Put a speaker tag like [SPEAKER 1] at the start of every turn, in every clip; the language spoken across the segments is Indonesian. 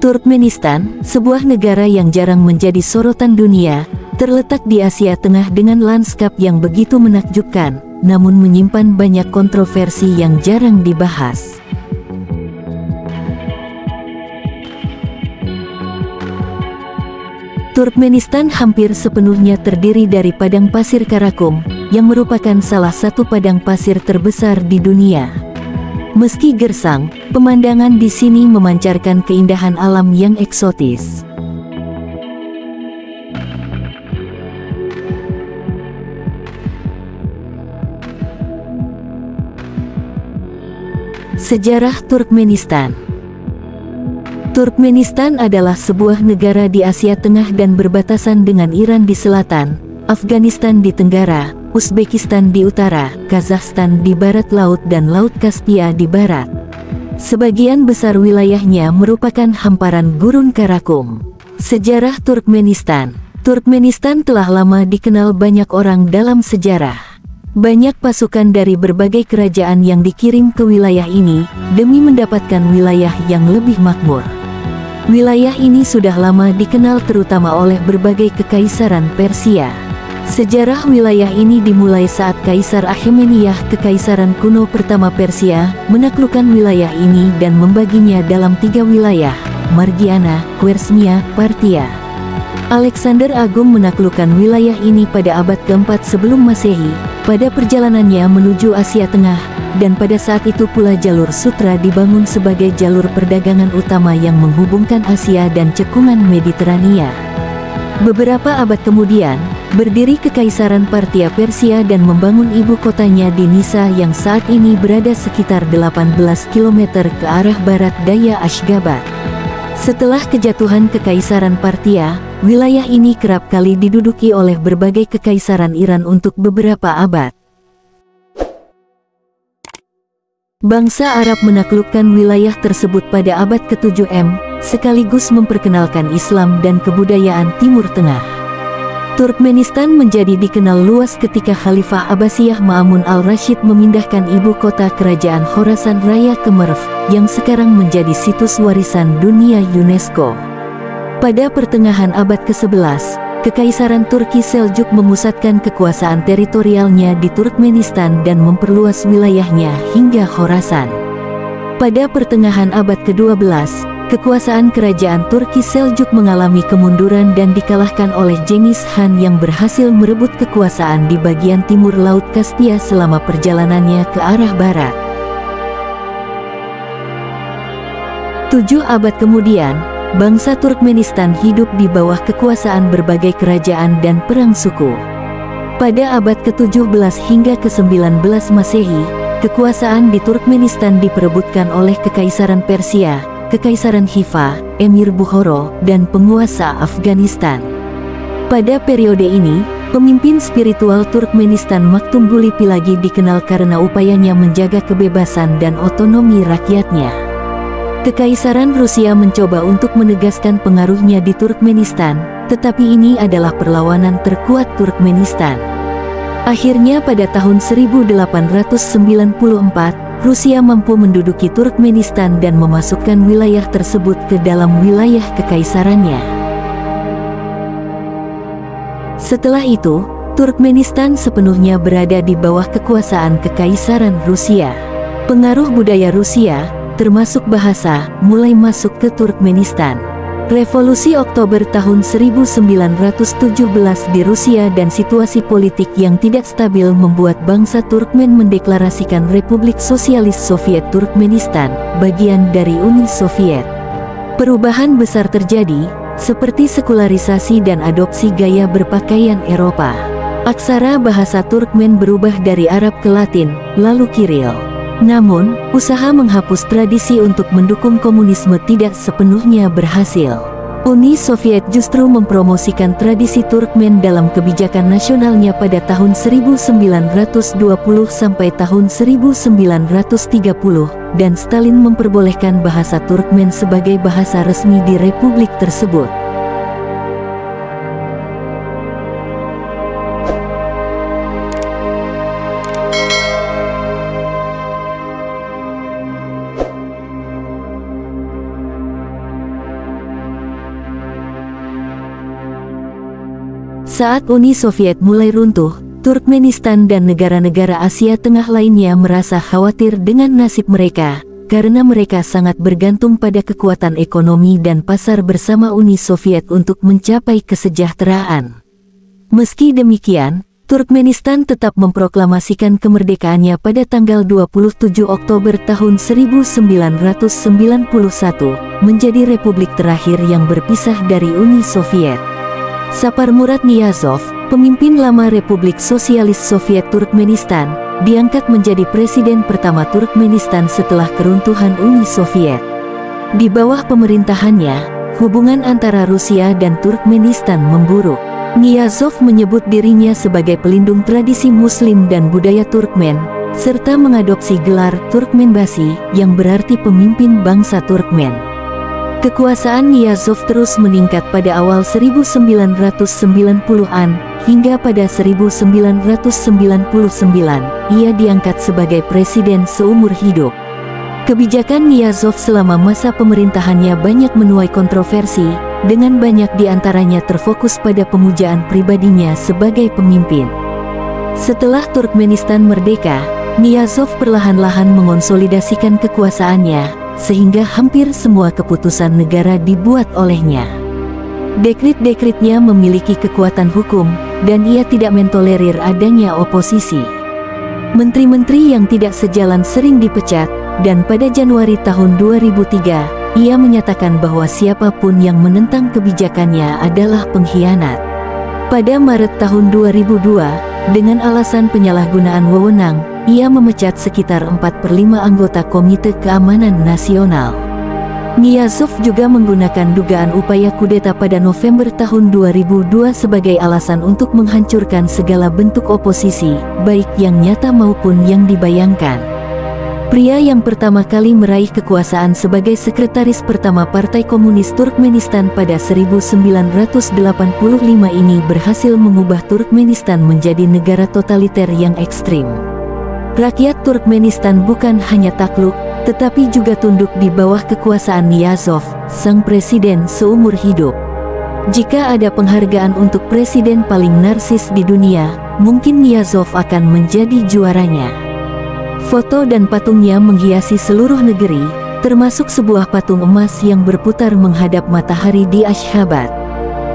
[SPEAKER 1] Turkmenistan, sebuah negara yang jarang menjadi sorotan dunia, terletak di Asia Tengah dengan lanskap yang begitu menakjubkan, namun menyimpan banyak kontroversi yang jarang dibahas. Turkmenistan hampir sepenuhnya terdiri dari padang pasir Karakum, yang merupakan salah satu padang pasir terbesar di dunia. Meski gersang, pemandangan di sini memancarkan keindahan alam yang eksotis. Sejarah Turkmenistan. Turkmenistan adalah sebuah negara di Asia Tengah dan berbatasan dengan Iran di selatan, Afghanistan di tenggara, Uzbekistan di utara, Kazakhstan di barat laut dan Laut Kaspia di barat. Sebagian besar wilayahnya merupakan hamparan gurun Karakum. Sejarah Turkmenistan. Turkmenistan telah lama dikenal banyak orang dalam sejarah. Banyak pasukan dari berbagai kerajaan yang dikirim ke wilayah ini, demi mendapatkan wilayah yang lebih makmur. Wilayah ini sudah lama dikenal terutama oleh berbagai kekaisaran Persia. Sejarah wilayah ini dimulai saat Kaisar Akhameniyah Kekaisaran Kuno pertama Persia, menaklukkan wilayah ini dan membaginya dalam 3 wilayah, Margiana, Khwarezmia, Parthia. Alexander Agung menaklukkan wilayah ini pada abad ke-4 sebelum Masehi, pada perjalanannya menuju Asia Tengah, dan pada saat itu pula jalur sutra dibangun sebagai jalur perdagangan utama yang menghubungkan Asia dan cekungan Mediterania. Beberapa abad kemudian, berdiri Kekaisaran Parthia Persia dan membangun ibu kotanya di Nisa yang saat ini berada sekitar 18 km ke arah barat daya Ashgabat. Setelah kejatuhan Kekaisaran Parthia, wilayah ini kerap kali diduduki oleh berbagai kekaisaran Iran untuk beberapa abad. Bangsa Arab menaklukkan wilayah tersebut pada abad ke-7 M, sekaligus memperkenalkan Islam dan kebudayaan Timur Tengah. Turkmenistan menjadi dikenal luas ketika Khalifah Abbasiyah Ma'mun al-Rashid memindahkan ibu kota kerajaan Khorasan Raya ke Merv, yang sekarang menjadi situs warisan dunia UNESCO. Pada pertengahan abad ke-11, Kekaisaran Turki Seljuk memusatkan kekuasaan teritorialnya di Turkmenistan dan memperluas wilayahnya hingga Khorasan. Pada pertengahan abad ke-12, kekuasaan kerajaan Turki Seljuk mengalami kemunduran dan dikalahkan oleh Cengiz Khan yang berhasil merebut kekuasaan di bagian timur Laut Kaspia selama perjalanannya ke arah barat. 7 abad kemudian, bangsa Turkmenistan hidup di bawah kekuasaan berbagai kerajaan dan perang suku. Pada abad ke-17 hingga ke-19 Masehi, kekuasaan di Turkmenistan diperebutkan oleh Kekaisaran Persia, Kekaisaran Khiva, Emir Bukhara, dan penguasa Afghanistan. Pada periode ini, pemimpin spiritual Turkmenistan Maktum Guli Pilagi dikenal karena upayanya menjaga kebebasan dan otonomi rakyatnya. Kekaisaran Rusia mencoba untuk menegaskan pengaruhnya di Turkmenistan, tetapi ini adalah perlawanan terkuat Turkmenistan. Akhirnya pada tahun 1894, Rusia mampu menduduki Turkmenistan dan memasukkan wilayah tersebut ke dalam wilayah kekaisarannya. Setelah itu, Turkmenistan sepenuhnya berada di bawah kekuasaan Kekaisaran Rusia. Pengaruh budaya Rusia, termasuk bahasa, mulai masuk ke Turkmenistan. Revolusi Oktober tahun 1917 di Rusia dan situasi politik yang tidak stabil membuat bangsa Turkmen mendeklarasikan Republik Sosialis Soviet Turkmenistan, bagian dari Uni Soviet. Perubahan besar terjadi, seperti sekularisasi dan adopsi gaya berpakaian Eropa. Aksara bahasa Turkmen berubah dari Arab ke Latin, lalu Kiril. Namun, usaha menghapus tradisi untuk mendukung komunisme tidak sepenuhnya berhasil. Uni Soviet justru mempromosikan tradisi Turkmen dalam kebijakan nasionalnya pada tahun 1920 sampai tahun 1930, dan Stalin memperbolehkan bahasa Turkmen sebagai bahasa resmi di republik tersebut. Saat Uni Soviet mulai runtuh, Turkmenistan dan negara-negara Asia Tengah lainnya merasa khawatir dengan nasib mereka, karena mereka sangat bergantung pada kekuatan ekonomi dan pasar bersama Uni Soviet untuk mencapai kesejahteraan. Meski demikian, Turkmenistan tetap memproklamasikan kemerdekaannya pada tanggal 27 Oktober tahun 1991, menjadi republik terakhir yang berpisah dari Uni Soviet. Saparmurat Niyazov, pemimpin lama Republik Sosialis Soviet Turkmenistan, diangkat menjadi presiden pertama Turkmenistan setelah keruntuhan Uni Soviet. Di bawah pemerintahannya, hubungan antara Rusia dan Turkmenistan memburuk. Niyazov menyebut dirinya sebagai pelindung tradisi Muslim dan budaya Turkmen, serta mengadopsi gelar Turkmenbasi yang berarti pemimpin bangsa Turkmen. Kekuasaan Niyazov terus meningkat pada awal 1990-an, hingga pada 1999, ia diangkat sebagai presiden seumur hidup. Kebijakan Niyazov selama masa pemerintahannya banyak menuai kontroversi, dengan banyak di antaranya terfokus pada pemujaan pribadinya sebagai pemimpin. Setelah Turkmenistan merdeka, Niyazov perlahan-lahan mengonsolidasikan kekuasaannya, sehingga hampir semua keputusan negara dibuat olehnya. Dekrit-dekritnya memiliki kekuatan hukum, dan ia tidak mentolerir adanya oposisi. Menteri-menteri yang tidak sejalan sering dipecat, dan pada Januari tahun 2003, ia menyatakan bahwa siapapun yang menentang kebijakannya adalah pengkhianat. Pada Maret tahun 2002, dengan alasan penyalahgunaan wewenang, ia memecat sekitar 4/5 anggota Komite Keamanan Nasional. Niyazov juga menggunakan dugaan upaya kudeta pada November tahun 2002 sebagai alasan untuk menghancurkan segala bentuk oposisi, baik yang nyata maupun yang dibayangkan. Pria yang pertama kali meraih kekuasaan sebagai sekretaris pertama Partai Komunis Turkmenistan pada 1985 ini berhasil mengubah Turkmenistan menjadi negara totaliter yang ekstrim. Rakyat Turkmenistan bukan hanya takluk, tetapi juga tunduk di bawah kekuasaan Niyazov, sang presiden seumur hidup. Jika ada penghargaan untuk presiden paling narsis di dunia, mungkin Niyazov akan menjadi juaranya. Foto dan patungnya menghiasi seluruh negeri, termasuk sebuah patung emas yang berputar menghadap matahari di Ashgabat.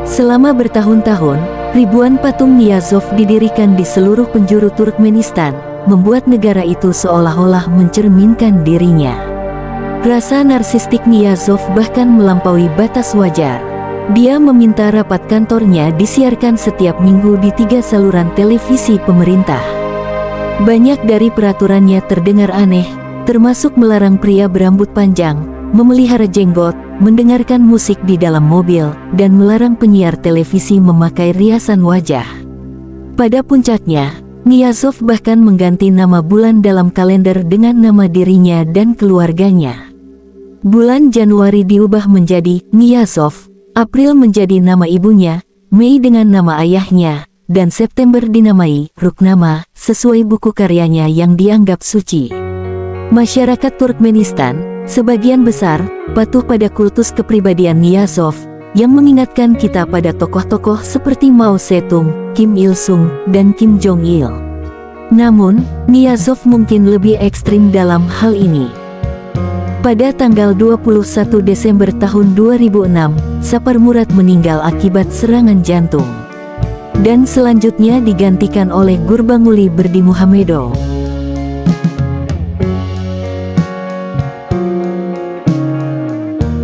[SPEAKER 1] Selama bertahun-tahun, ribuan patung Niyazov didirikan di seluruh penjuru Turkmenistan, membuat negara itu seolah-olah mencerminkan dirinya. Rasa narsistik Niyazov bahkan melampaui batas wajar. Dia meminta rapat kantornya disiarkan setiap minggu di 3 saluran televisi pemerintah. Banyak dari peraturannya terdengar aneh, termasuk melarang pria berambut panjang, memelihara jenggot, mendengarkan musik di dalam mobil, dan melarang penyiar televisi memakai riasan wajah. Pada puncaknya, Niyazov bahkan mengganti nama bulan dalam kalender dengan nama dirinya dan keluarganya. Bulan Januari diubah menjadi Niyazov, April menjadi nama ibunya, Mei dengan nama ayahnya, dan September dinamai Ruknama, sesuai buku karyanya yang dianggap suci. Masyarakat Turkmenistan, sebagian besar, patuh pada kultus kepribadian Niyazov, yang mengingatkan kita pada tokoh-tokoh seperti Mao Zedong, Kim Il-sung, dan Kim Jong-il. Namun, Niyazov mungkin lebih ekstrim dalam hal ini. Pada tanggal 21 Desember tahun 2006, Saparmurat meninggal akibat serangan jantung. Dan selanjutnya digantikan oleh Gurbanguly Berdimuhamedow.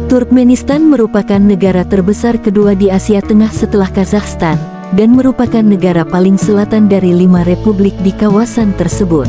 [SPEAKER 1] Turkmenistan merupakan negara terbesar kedua di Asia Tengah setelah Kazakhstan, dan merupakan negara paling selatan dari 5 republik di kawasan tersebut.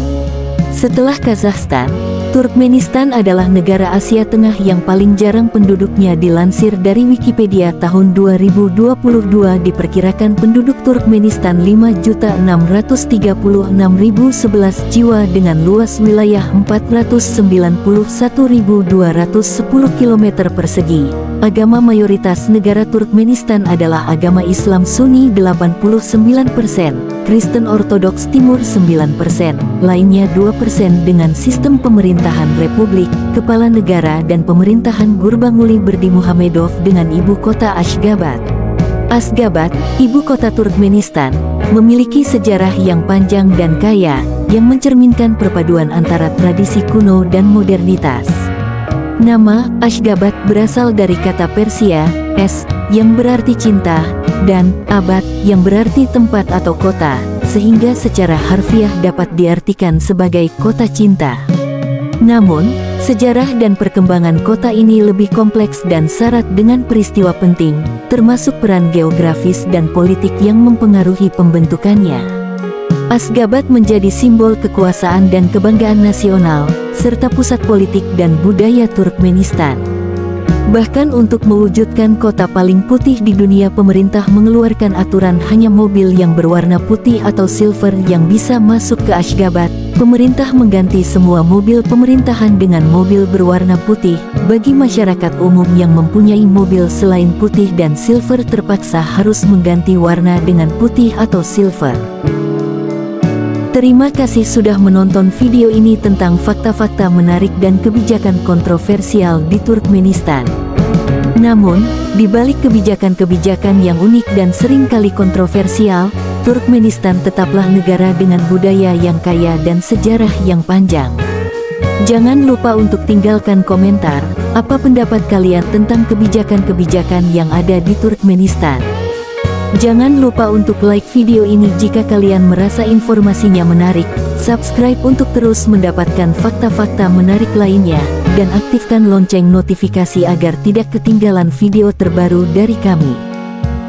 [SPEAKER 1] Setelah Kazakhstan, Turkmenistan adalah negara Asia Tengah yang paling jarang penduduknya. Dilansir dari Wikipedia tahun 2022, diperkirakan penduduk Turkmenistan 5.636.011 jiwa dengan luas wilayah 491.210 km persegi. Agama mayoritas negara Turkmenistan adalah agama Islam Sunni 89%, Kristen Ortodoks Timur 9%, lainnya 2% dengan sistem pemerintahan Republik, Kepala Negara dan pemerintahan Gurbanguly Berdimuhamedow dengan ibu kota Ashgabat. Aşgabat, ibu kota Turkmenistan, memiliki sejarah yang panjang dan kaya, yang mencerminkan perpaduan antara tradisi kuno dan modernitas. Nama Aşgabat berasal dari kata Persia, es, yang berarti cinta, dan abad, yang berarti tempat atau kota, sehingga secara harfiah dapat diartikan sebagai kota cinta. Namun, sejarah dan perkembangan kota ini lebih kompleks dan syarat dengan peristiwa penting, termasuk peran geografis dan politik yang mempengaruhi pembentukannya. Aşgabat menjadi simbol kekuasaan dan kebanggaan nasional, serta pusat politik dan budaya Turkmenistan. Bahkan untuk mewujudkan kota paling putih di dunia, pemerintah mengeluarkan aturan hanya mobil yang berwarna putih atau silver yang bisa masuk ke Aşgabat. Pemerintah mengganti semua mobil pemerintahan dengan mobil berwarna putih. Bagi masyarakat umum yang mempunyai mobil selain putih dan silver terpaksa harus mengganti warna dengan putih atau silver. Terima kasih sudah menonton video ini tentang fakta-fakta menarik dan kebijakan kontroversial di Turkmenistan. Namun, di balik kebijakan-kebijakan yang unik dan seringkali kontroversial, Turkmenistan tetaplah negara dengan budaya yang kaya dan sejarah yang panjang. Jangan lupa untuk tinggalkan komentar, apa pendapat kalian tentang kebijakan-kebijakan yang ada di Turkmenistan. Jangan lupa untuk like video ini jika kalian merasa informasinya menarik, subscribe untuk terus mendapatkan fakta-fakta menarik lainnya, dan aktifkan lonceng notifikasi agar tidak ketinggalan video terbaru dari kami.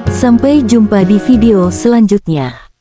[SPEAKER 1] Sampai jumpa di video selanjutnya.